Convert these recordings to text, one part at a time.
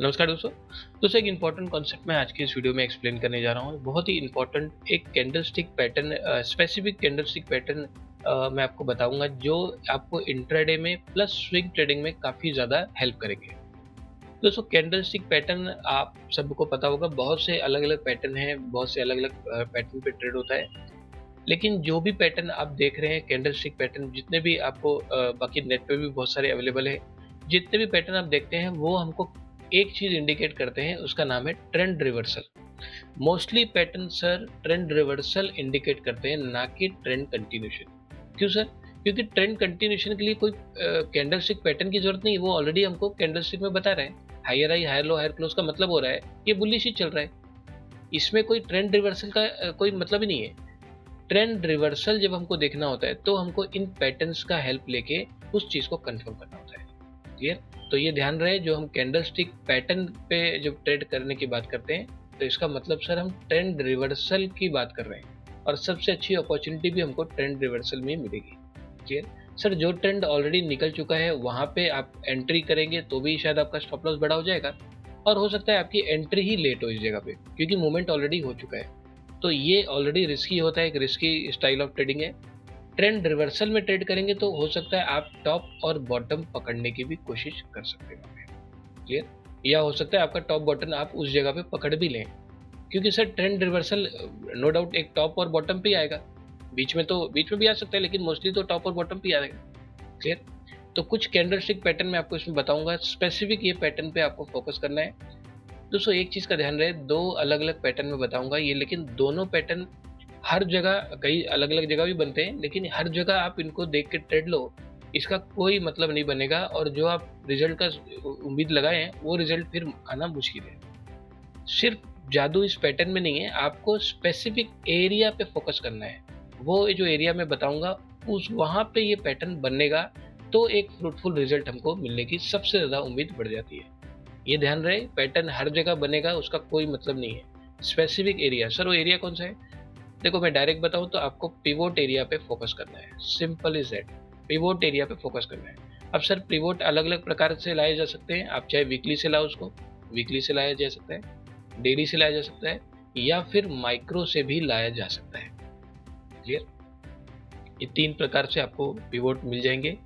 नमस्कार दोस्तों एक इंपॉर्टेंट कॉन्सेप्ट मैं आज की इस वीडियो में एक्सप्लेन करने जा रहा हूँ। बहुत ही इंपॉर्टेंट एक candlestick pattern, specific candlestick pattern मैं आपको बताऊंगा जो आपको इंट्राडे में प्लस स्विंग ट्रेडिंग में काफ़ी ज़्यादा हेल्प करेंगे। दोस्तों कैंडलस्टिक पैटर्न आप सबको पता होगा, बहुत से अलग अलग पैटर्न हैं, बहुत से अलग अलग पैटर्न पे ट्रेड होता है। लेकिन जो भी पैटर्न आप देख रहे हैं कैंडलस्टिक पैटर्न, जितने भी आपको बाकी नेट पे भी बहुत सारे अवेलेबल है, जितने भी पैटर्न आप देखते हैं वो हमको एक चीज इंडिकेट करते हैं, उसका नाम है trend reversal. Mostly pattern sir trend reversal indicate करते हैं, ना कि ट्रेंड कंटिन्यूशन। क्यों सर? क्योंकि ट्रेंड कंटिन्यूशन के लिए कोई कैंडलस्टिक पैटर्न की जरूरत नहीं, वो ऑलरेडी हमको कैंडलस्टिक में बता रहे हैं। Higher high higher low higher close का मतलब हो रहा है ये बुलिश ही चल रहा है, इसमें कोई ट्रेंड रिवर्सल का कोई मतलब ही नहीं है। ट्रेंड रिवर्सल जब हमको देखना होता है तो हमको इन पैटर्न्स का हेल्प लेके उस चीज को कंफर्म करना होता है। क्लियर? तो ये ध्यान रहे, जो हम कैंडलस्टिक पैटर्न पे जब ट्रेड करने की बात करते हैं तो इसका मतलब सर हम ट्रेंड रिवर्सल की बात कर रहे हैं, और सबसे अच्छी अपॉर्चुनिटी भी हमको ट्रेंड रिवर्सल में मिलेगी। क्लियर? सर जो ट्रेंड ऑलरेडी निकल चुका है वहां पे आप एंट्री करेंगे तो भी शायद आपका स्टॉप लॉस बड़ा हो जाएगा, और हो सकता है आपकी एंट्री ही लेट हो इस जगह पे, क्योंकि मूवमेंट ऑलरेडी हो चुका है। तो ये ऑलरेडी रिस्की होता है, एक रिस्की स्टाइल ऑफ ट्रेडिंग है। ट्रेंड रिवर्सल में ट्रेड करेंगे तो हो सकता है आप टॉप और बॉटम पकड़ने की भी कोशिश कर सकते हैं। क्लियर? या हो सकता है आपका टॉप बॉटम आप उस जगह पे पकड़ भी लें, क्योंकि sir trend reversal no doubt एक टॉप और बॉटम पे ही आएगा। बीच में भी आ सकता है, लेकिन मोस्टली तो टॉप और बॉटम पे आएगा। क्लियर? तो कुछ कैंडलस्टिक पैटर्न मैं आपको इसमें बताऊंगा, स्पेसिफिक ये पैटर्न पे आपको फोकस करना है। दोस्तों एक चीज का ध्यान रहे, दो अलग अलग पैटर्न में बताऊंगा ये, लेकिन दोनों पैटर्न हर जगह, कई अलग अलग जगह भी बनते हैं, लेकिन हर जगह आप इनको देख के ट्रेड लो इसका कोई मतलब नहीं बनेगा, और जो आप रिजल्ट का उम्मीद लगाए हैं वो रिजल्ट फिर आना मुश्किल है। सिर्फ जादू इस पैटर्न में नहीं है, आपको स्पेसिफिक एरिया पे फोकस करना है। वो जो एरिया में बताऊंगा उस वहां पे ये पैटर्न बनेगा तो एक फ्रूटफुल रिजल्ट हमको मिलने की सबसे ज्यादा उम्मीद बढ़ जाती है। ये ध्यान रहे, पैटर्न हर जगह बनेगा उसका कोई मतलब नहीं है, स्पेसिफिक एरिया। सर वो एरिया कौन सा है? देखो मैं डायरेक्ट बताऊं तो आपको पिवोट एरिया पे फोकस करना है, simple is that. Pivot area पे फोकस करना है। अब सर पिवोट अलग अलग प्रकार से लाए जा सकते हैं, आप चाहे वीकली से लाओ, उसको वीकली से लाया जा सकता है, डेली से लाया जा सकता है, या फिर माइक्रो से भी लाया जा सकता है। क्लियर? ये तीन प्रकार से आपको पिवोट मिल जाएंगे।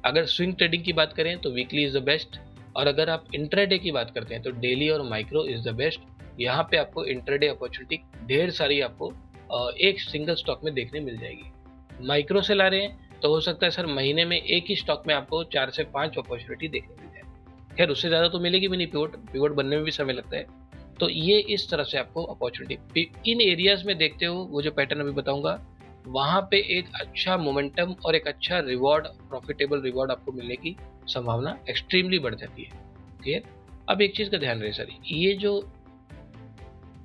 अगर स्विंग ट्रेडिंग की बात करें तो वीकली इज द बेस्ट, और अगर आप इंट्राडे की बात करते हैं तो डेली और माइक्रो इज द बेस्ट। यहाँ पे आपको इंट्राडे अपॉर्चुनिटी ढेर सारी आपको एक सिंगल स्टॉक में देखने मिल जाएगी। माइक्रो से ला रहे हैं तो हो सकता है सर महीने में एक ही स्टॉक में आपको 4 से 5 अपॉर्चुनिटी देखने मिल जाए। खैर उससे ज़्यादा तो मिलेगी भी नहीं, पिवोट बनने में भी समय लगता है। तो ये इस तरह से आपको अपॉर्चुनिटी इन एरियाज में देखते हो, वो जो पैटर्न अभी बताऊंगा वहां पे एक अच्छा मोमेंटम और एक अच्छा रिवॉर्ड, प्रॉफिटेबल रिवॉर्ड आपको मिलने की संभावना एक्सट्रीमली बढ़ जाती है। क्लियर? अब एक चीज का ध्यान रहे सर, ये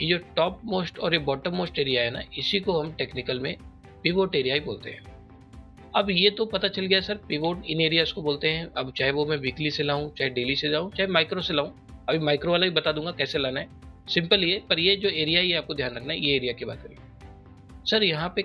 जो टॉप मोस्ट और ये बॉटम मोस्ट एरिया है ना, इसी को हम टेक्निकल में पिवोट एरिया ही बोलते हैं। अब ये तो पता चल गया सर, पिवोट इन एरियाज को बोलते हैं। अब चाहे वो मैं वीकली से लाऊं, चाहे डेली से लाऊं, चाहे माइक्रो से लाऊं, अभी माइक्रो वाला ही बता दूंगा कैसे लाना है। सिंपल ये, पर ये जो एरिया ये आपको ध्यान रखना है, ये एरिया की बात करें सर, यहाँ पे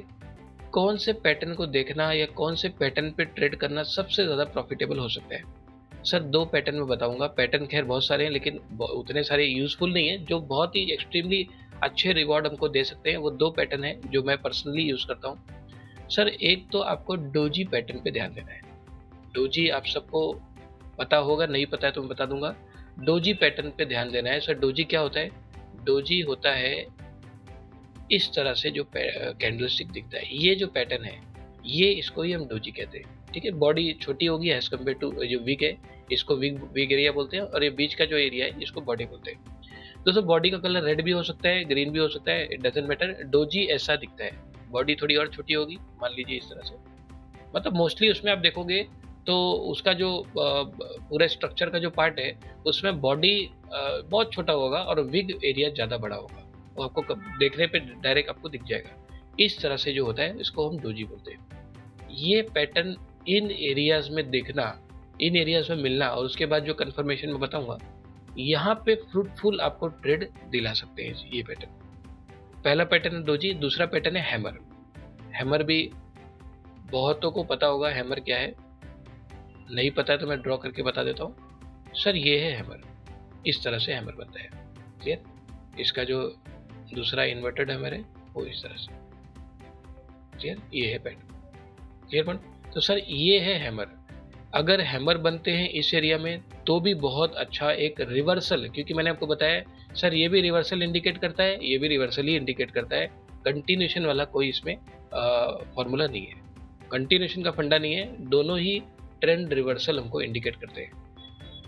कौन से पैटर्न को देखना या कौन से पैटर्न पे ट्रेड करना सबसे ज्यादा प्रॉफिटेबल हो सकता है। सर दो पैटर्न में बताऊंगा, पैटर्न खैर बहुत सारे हैं लेकिन उतने सारे यूजफुल नहीं है, जो बहुत ही एक्सट्रीमली अच्छे रिवॉर्ड हमको दे सकते हैं। वो दो पैटर्न है जो मैं पर्सनली यूज करता हूँ। सर एक तो आपको डोजी पैटर्न पे ध्यान देना है। डोजी आप सबको पता होगा, नहीं पता है तो मैं बता दूंगा। डोजी पैटर्न पे ध्यान देना है। सर डोजी क्या होता है? डोजी होता है इस तरह से जो कैंडलस्टिक दिखता है, ये जो पैटर्न है ये, इसको ही हम डोजी कहते हैं। ठीक है, बॉडी छोटी होगी एज कम्पेयर टू जो विग है, इसको विग एरिया बोलते हैं, और ये बीच का जो एरिया है इसको बॉडी बोलते हैं। दोस्तों बॉडी का कलर रेड भी हो सकता है, ग्रीन भी हो सकता है, इट डजंट मैटर। डोजी ऐसा दिखता है, बॉडी थोड़ी और छोटी होगी, मान लीजिए इस तरह से। मतलब मोस्टली उसमें आप देखोगे तो उसका जो पूरा स्ट्रक्चर का जो पार्ट है उसमें बॉडी बहुत छोटा होगा और विग एरिया ज़्यादा बड़ा होगा, वो आपको देखने पे डायरेक्ट आपको दिख जाएगा। इस तरह से जो होता है इसको हम डोजी बोलते हैं। ये पैटर्न इन एरियाज में देखना, इन एरियाज में मिलना, और उसके बाद जो कंफर्मेशन में बताऊंगा यहाँ पे फ्रूटफुल आपको ट्रेड दिला सकते हैं ये पैटर्न। पहला पैटर्न है डोजी, दूसरा पैटर्न है हैमर। हैमर भी बहुतों को पता होगा, हैमर क्या है। नहीं पता है तो मैं ड्रॉ करके बता देता हूँ। सर ये है हैमर। इस तरह से हैमर बनता है। क्लियर? इसका जो दूसरा इन्वर्टेड हैमर है वो इस तरह से। क्लियर? ये है पैटर्न। Clear point? तो सर ये है हैमर। अगर हैमर बनते हैं इस एरिया में तो भी बहुत अच्छा एक रिवर्सल, क्योंकि मैंने आपको बताया सर ये भी रिवर्सल इंडिकेट करता है, ये भी रिवर्सल ही इंडिकेट करता है, कंटिन्यूएशन वाला कोई इसमें फॉर्मूला नहीं है, कंटिन्यूएशन का फंडा नहीं है, दोनों ही ट्रेंड रिवर्सल हमको इंडिकेट करते हैं।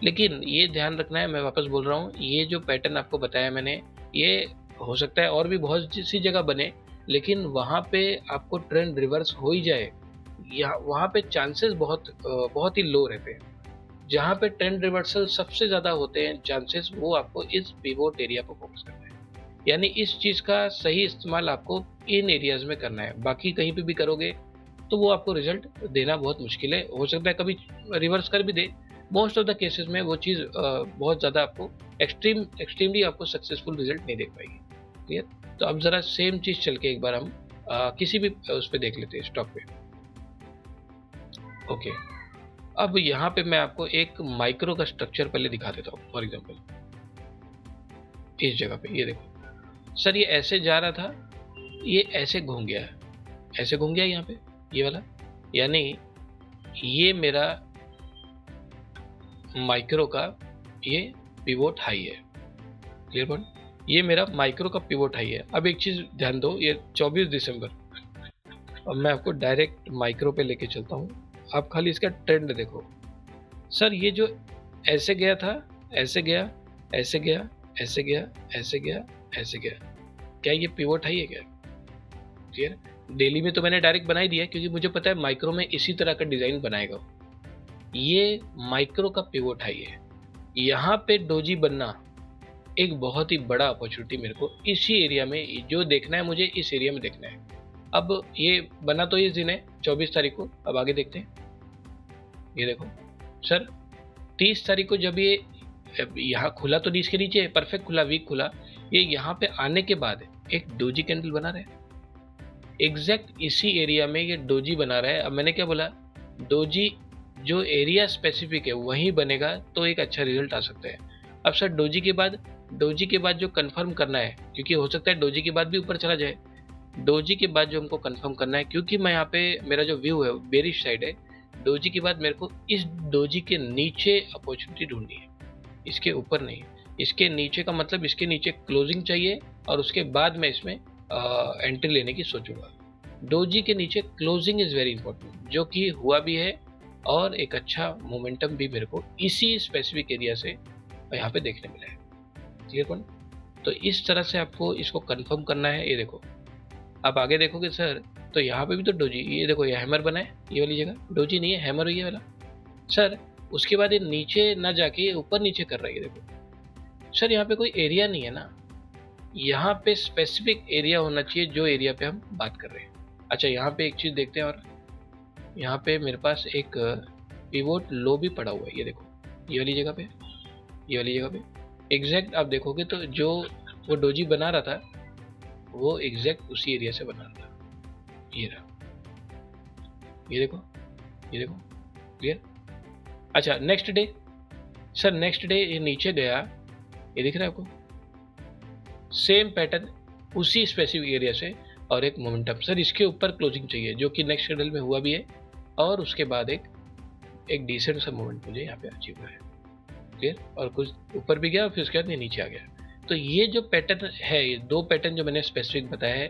लेकिन ये ध्यान रखना है, मैं वापस बोल रहा हूँ, ये जो पैटर्न आपको बताया मैंने, ये हो सकता है और भी बहुत सी जगह बने, लेकिन वहाँ पे आपको ट्रेंड रिवर्स हो ही जाए, वहाँ पे चांसेस बहुत ही लो रहते हैं। जहाँ पे ट्रेंड रिवर्सल सबसे ज़्यादा होते हैं चांसेस, वो आपको इस पिवोट एरिया को फोकस करना है। यानी इस चीज़ का सही इस्तेमाल आपको इन एरियाज में करना है, बाकी कहीं पे भी करोगे तो वो आपको रिजल्ट देना बहुत मुश्किल है। हो सकता है कभी रिवर्स कर भी दे, मोस्ट ऑफ द केसेस में वो चीज़ बहुत ज़्यादा आपको एक्सट्रीमली आपको सक्सेसफुल रिजल्ट नहीं दे पाएगी। क्लियर? तो अब ज़रा सेम चीज़ चल के एक बार हम किसी भी उस पर देख लेते हैं, स्टॉक पे। ओके, अब यहाँ पे मैं आपको एक माइक्रो का स्ट्रक्चर पहले दिखा देता हूँ। फॉर एग्जांपल इस जगह पे ये देखो सर, ये ऐसे जा रहा था, ये ऐसे घूम गया है, ऐसे घूम गया यहाँ पे ये वाला, यानी ये मेरा माइक्रो का ये पिवोट हाई है। Clear point? ये मेरा माइक्रो का पिवोट हाई है। अब एक चीज ध्यान दो, ये 24 दिसंबर, अब मैं आपको डायरेक्ट माइक्रो पे लेके चलता हूँ, आप खाली इसका ट्रेंड देखो। सर ये जो ऐसे गया था, ऐसे गया, ऐसे गया, ऐसे गया, ऐसे गया, ऐसे गया, क्या ये पिवोट हाई है क्या? क्लियर? डेली में तो मैंने डायरेक्ट बना ही दिया, क्योंकि मुझे पता है माइक्रो में इसी तरह का डिजाइन बनाएगा। ये माइक्रो का पिवोट हाई है। यहाँ पे डोजी बनना एक बहुत ही बड़ा अपॉर्चुनिटी मेरे को इसी एरिया में जो देखना है, मुझे इस एरिया में देखना है। अब ये बना तो इस दिन है 24 तारीख को, अब आगे देखते हैं। ये देखो सर 30 तारीख को जब ये यहाँ खुला तो इसके नीचे है, परफेक्ट खुला, वीक खुला, ये यहाँ पे आने के बाद एक डोजी कैंडल बना रहा है, एग्जैक्ट इसी एरिया में ये डोजी बना रहा है। अब मैंने क्या बोला, डोजी जो एरिया स्पेसिफिक है वहीं बनेगा तो एक अच्छा रिजल्ट आ सकता है। अब सर डोजी के बाद जो कंफर्म करना है, क्योंकि हो सकता है डोजी के बाद भी ऊपर चला जाए, डोजी के बाद जो हमको कंफर्म करना है, क्योंकि मैं यहाँ पे मेरा जो व्यू है बेरिश साइड है, डोजी के बाद मेरे को इस डोजी के नीचे अपॉर्चुनिटी ढूंढनी है, इसके ऊपर नहीं। इसके नीचे का मतलब इसके नीचे क्लोजिंग चाहिए और उसके बाद मैं इसमें एंट्री लेने की सोचूंगा। डोजी के नीचे क्लोजिंग इज वेरी इंपॉर्टेंट, जो कि हुआ भी है और एक अच्छा मोमेंटम भी मेरे को इसी स्पेसिफिक एरिया से यहाँ पे देखने मिला है। Clear point? तो इस तरह से आपको इसको कंफर्म करना है। ये देखो, आप आगे देखोगे सर तो यहाँ पे भी तो डोजी, ये देखो ये हैमर बना है, ये वाली जगह डोजी नहीं है, हैमर ये वाला सर। उसके बाद ये नीचे ना जाके ऊपर नीचे कर रहा है, ये देखो सर, यहाँ पे कोई एरिया नहीं है ना, यहाँ पे स्पेसिफिक एरिया होना चाहिए जो एरिया पे हम बात कर रहे हैं। अच्छा, यहाँ पे एक चीज देखते हैं, और यहाँ पे मेरे पास एक पिवोट लो भी पड़ा हुआ है, ये देखो ये वाली जगह पे, ये वाली जगह पे एग्जैक्ट आप देखोगे तो जो वो डोजी बना रहा था वो एग्जैक्ट उसी एरिया से बना रहा था। ये रहा, ये देखो, ये देखो। क्लियर? अच्छा, next day sir, next day ये नीचे गया, ये दिख रहा है आपको, सेम पैटर्न उसी स्पेसिफिक एरिया से और एक मोमेंटम। सर इसके ऊपर क्लोजिंग चाहिए, जो कि नेक्स्ट कैंडल में हुआ भी है, और उसके बाद एक डिसेंट सा मोमेंट मुझे यहाँ पे अचीव हुआ है। क्लियर? और कुछ ऊपर भी गया, फिर उसके बाद नीचे आ गया। तो ये जो पैटर्न है, ये दो पैटर्न जो मैंने स्पेसिफिक बताया है,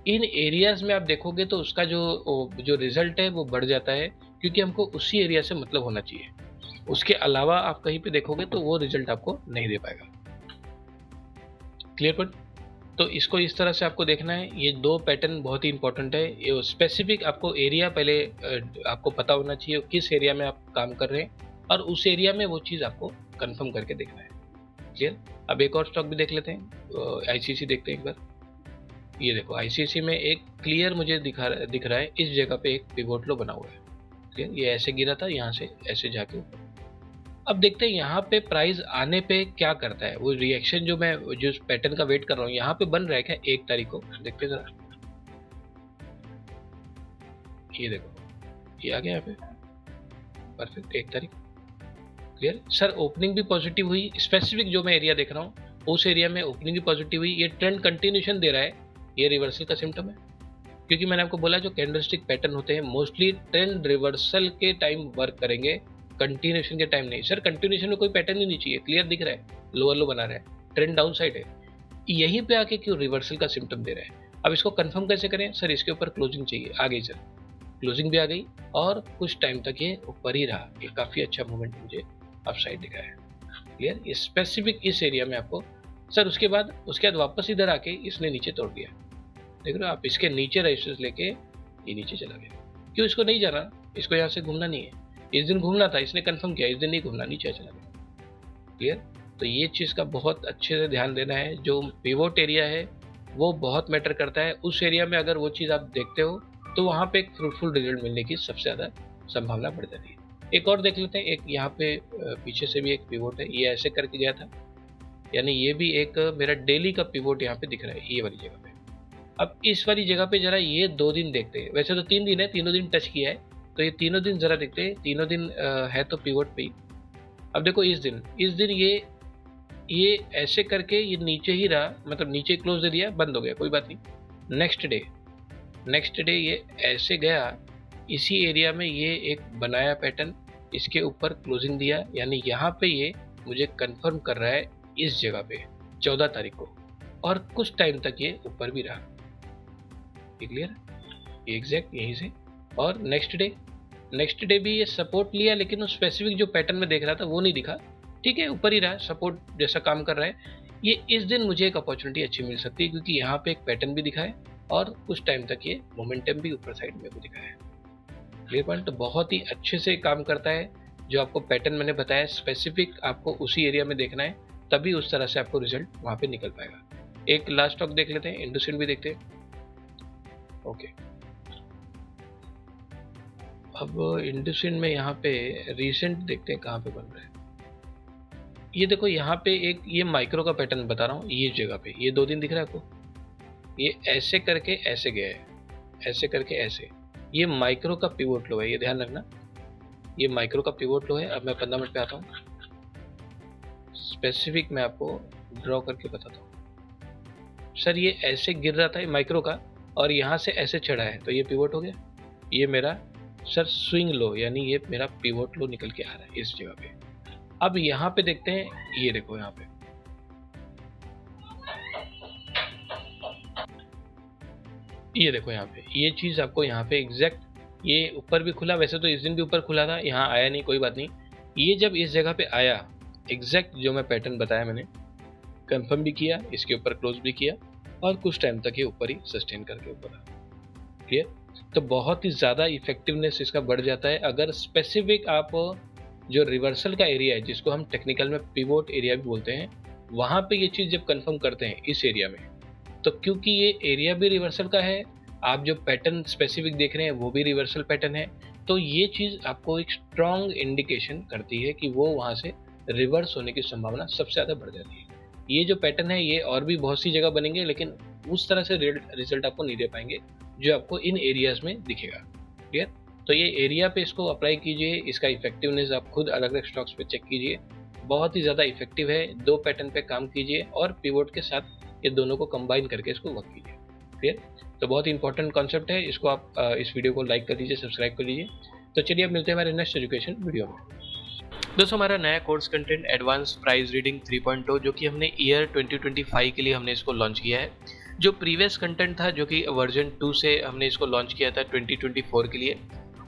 इन एरियाज में आप देखोगे तो उसका जो रिजल्ट है वो बढ़ जाता है, क्योंकि हमको उसी एरिया से मतलब होना चाहिए। उसके अलावा आप कहीं पे देखोगे तो वो रिजल्ट आपको नहीं दे पाएगा। Clear point? तो इसको इस तरह से आपको देखना है। ये दो पैटर्न बहुत ही इंपॉर्टेंट है। ये स्पेसिफिक आपको एरिया पहले आपको पता होना चाहिए, किस एरिया में आप काम कर रहे हैं, और उस एरिया में वो चीज़ आपको कंफर्म करके देखना है। क्लियर? अब एक और स्टॉक भी देख लेते हैं, आईसीसी देखते हैं एक बार। ये देखो, आईसीसी में एक क्लियर मुझे दिख रहा है, इस जगह पे एक पिवोट लो बना हुआ है। क्लियर? ये ऐसे गिरा था, यहाँ से ऐसे जाके ऊपर। अब देखते हैं यहाँ पे प्राइस आने पे क्या करता है, वो रिएक्शन जो मैं जो पैटर्न का वेट कर रहा हूँ यहाँ पे बन रहा है क्या 1 तारीख को, देखते जरा। ये देखो, ये आ गया यहाँ पे परफेक्ट 1 तारीख। Clear sir? ओपनिंग भी पॉजिटिव हुई, स्पेसिफिक जो मैं एरिया देख रहा हूँ उस एरिया में ओपनिंग भी पॉजिटिव हुई। ये ट्रेंड कंटिन्यूशन दे रहा है, ये रिवर्सल का सिम्टम है। क्योंकि मैंने आपको बोला जो कैंडलस्टिक पैटर्न होते हैं मोस्टली ट्रेंड रिवर्सल के टाइम वर्क करेंगे, कंटिन्यूशन के टाइम नहीं। सर कंटिन्यूशन में कोई पैटर्न ही नहीं चाहिए, क्लियर दिख रहा है, लोअर लो बना रहा है, ट्रेंड डाउन साइड है, यहीं पे आके क्यों रिवर्सल का सिम्टम दे रहा है? अब इसको कंफर्म कैसे करें? सर इसके ऊपर क्लोजिंग चाहिए। आ गई सर, क्लोजिंग भी आ गई और कुछ टाइम तक ये ऊपर ही रहा। ये काफ़ी अच्छा मूवमेंट मुझे अप साइड दिखा है, क्लियर? स्पेसिफिक इस एरिया में आपको सर उसके बाद वापस इधर आके इसने नीचे तोड़ दिया। देख रहे हो आप, इसके नीचे रजिस्टर्स लेके ये नीचे चला गया। क्यों? इसको नहीं जाना, इसको यहाँ से घूमना नहीं है। इस दिन घूमना था, इसने कंफर्म किया, इस दिन नहीं घूमना, नीचे चला गया, क्लियर? तो ये चीज़ का बहुत अच्छे से ध्यान देना है। जो पिवोट एरिया है वो बहुत मैटर करता है। उस एरिया में अगर वो चीज़ आप देखते हो तो वहाँ पे एक फ्रूटफुल रिजल्ट मिलने की सबसे ज़्यादा संभावना बढ़ जाती है। एक और देख लेते हैं, एक यहाँ पे पीछे से भी एक पिवोट है, ये ऐसे करके गया था, यानी ये भी एक मेरा डेली का पिवोट यहाँ पे दिख रहा है ये वाली जगह पे। अब इस वाली जगह पे जरा ये 2 दिन देखते हैं, वैसे तो 3 दिन है, तीनों दिन टच किया है, तो ये तीनों दिन जरा देखते हैं। तीनों दिन है तो पिवोट पे ही। अब देखो इस दिन ये ऐसे करके ये नीचे ही रहा, मतलब नीचे क्लोज दे दिया, बंद हो गया, कोई बात नहीं। नेक्स्ट डे ये ऐसे गया, इसी एरिया में ये एक बनाया पैटर्न, इसके ऊपर क्लोजिंग दिया, यानी यहाँ पे ये मुझे कंफर्म कर रहा है इस जगह पे 14 तारीख को, और कुछ टाइम तक ये ऊपर भी रहा, क्लियर? ये एग्जैक्ट यहीं से। और नेक्स्ट डे भी ये सपोर्ट लिया, लेकिन वो स्पेसिफिक जो पैटर्न में देख रहा था वो नहीं दिखा, ठीक है, ऊपर ही रहा, सपोर्ट जैसा काम कर रहा है। ये इस दिन मुझे एक अपॉर्चुनिटी अच्छी मिल सकती है, क्योंकि यहाँ पे एक पैटर्न भी दिखा है और कुछ टाइम तक ये मोमेंटम भी ऊपर साइड में को दिखा है, क्लियर पॉइंट? तो बहुत ही अच्छे से काम करता है। जो आपको पैटर्न मैंने बताया स्पेसिफिक आपको उसी एरिया में देखना है, तभी उस तरह से आपको रिजल्ट वहाँ पे निकल पाएगा। एक लास्ट स्टॉक देख लेते हैं, इंडसइंड भी देखते हैं। ओके, अब इंडसइंड में यहाँ पे रिसेंट देखते हैं कहाँ पे बन रहा है। ये देखो यहाँ पे एक ये माइक्रो का पैटर्न बता रहा हूँ, ये जगह पे ये 2 दिन दिख रहा है आपको, ये ऐसे करके ऐसे गया है, ऐसे करके ऐसे, ये माइक्रो का पिवोट लो है, ये ध्यान रखना, ये माइक्रो का पिवोट लो है। अब मैं 15 मिनट पे आता हूँ, स्पेसिफिक मैं आपको ड्रॉ करके बताता हूँ। सर ये ऐसे गिर रहा था माइक्रो का, और यहाँ से ऐसे चढ़ा है, तो ये पिवोट हो गया। ये मेरा सर स्विंग लो, यानी ये मेरा पिवोट लो निकल के आ रहा है इस जगह पे। अब यहाँ पे देखते हैं, ये देखो यहाँ पे ये देखो यहाँ पे ये चीज़ आपको यहाँ पे एग्जैक्ट, ये ऊपर भी खुला, वैसे तो इस दिन भी ऊपर खुला था, यहाँ आया नहीं, कोई बात नहीं। ये जब इस जगह पे आया, एग्जैक्ट जो मैं पैटर्न बताया मैंने कंफर्म भी किया, इसके ऊपर क्लोज भी किया, और कुछ टाइम तक ये ऊपर ही सस्टेन करके ऊपर आया, क्लियर? तो बहुत ही ज़्यादा इफेक्टिवनेस इसका बढ़ जाता है अगर स्पेसिफिक आप जो रिवर्सल का एरिया है, जिसको हम टेक्निकल में पिवोट एरिया भी बोलते हैं, वहाँ पे ये चीज़ जब कंफर्म करते हैं इस एरिया में, तो क्योंकि ये एरिया भी रिवर्सल का है, आप जो पैटर्न स्पेसिफिक देख रहे हैं वो भी रिवर्सल पैटर्न है, तो ये चीज़ आपको एक स्ट्रॉन्ग इंडिकेशन करती है कि वो वहाँ से रिवर्स होने की संभावना सबसे ज़्यादा बढ़ जाती है। ये जो पैटर्न है ये और भी बहुत सी जगह बनेंगे, लेकिन उस तरह से रिजल्ट आपको नहीं दे पाएंगे जो आपको इन एरियाज में दिखेगा, क्लियर? तो ये एरिया पे इसको अप्लाई कीजिए, इसका इफेक्टिवनेस आप खुद अलग अलग स्टॉक्स पे चेक कीजिए, बहुत ही ज़्यादा इफेक्टिव है। 2 पैटर्न पे काम कीजिए और पिवोट के साथ ये दोनों को कंबाइन करके इसको वर्क कीजिए, क्लियर? तो बहुत ही इंपॉर्टेंट कॉन्सेप्ट है, इसको आप इस वीडियो को लाइक कर लीजिए, सब्सक्राइब कर लीजिए। तो चलिए अब मिलते हैं हमारे नेक्स्ट एजुकेशन वीडियो में। दोस्तों हमारा नया course content advance price reading 3.0 जो कि हमने ईयर 2025 के लिए हमने इसको लॉन्च किया है। जो प्रीवियस कंटेंट था जो कि वर्जन 2 से हमने इसको लॉन्च किया था 2024 के लिए,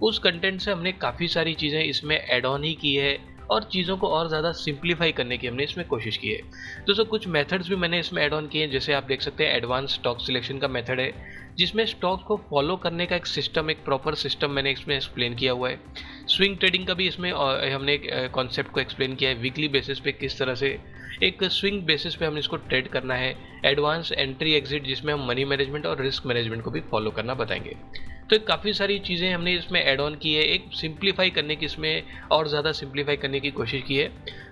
उस कंटेंट से हमने काफ़ी सारी चीज़ें इसमें ऐड ऑन ही की है और चीज़ों को और ज़्यादा सिंप्लीफाई करने की हमने इसमें कोशिश की है। दोस्तों कुछ मेथड्स भी मैंने इसमें ऐड ऑन किए हैं, जैसे आप देख सकते हैं एडवांस स्टॉक सिलेक्शन का मेथड है, जिसमें स्टॉक को फॉलो करने का एक सिस्टम, एक प्रॉपर सिस्टम मैंने इसमें एक्सप्लेन किया हुआ है। स्विंग ट्रेडिंग का भी इसमें हमने एक कॉन्सेप्ट को एक्सप्लेन किया है, वीकली बेसिस पे किस तरह से एक स्विंग बेसिस पे हमने इसको ट्रेड करना है। एडवांस एंट्री एग्जिट, जिसमें हम मनी मैनेजमेंट और रिस्क मैनेजमेंट को भी फॉलो करना बताएंगे। तो काफ़ी सारी चीज़ें हमने इसमें ऐड ऑन की है, एक सिंप्लीफाई करने की, इसमें और ज़्यादा सिंप्लीफाई करने की कोशिश की है।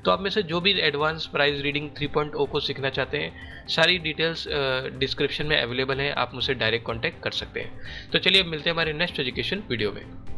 तो आप में से जो भी एडवांस प्राइस रीडिंग 3.0 को सीखना चाहते हैं, सारी डिटेल्स डिस्क्रिप्शन में अवेलेबल है, आप मुझसे डायरेक्ट कॉन्टैक्ट कर सकते हैं। तो चलिए अब मिलते हैं हमारे नेक्स्ट एजुकेशन वीडियो में।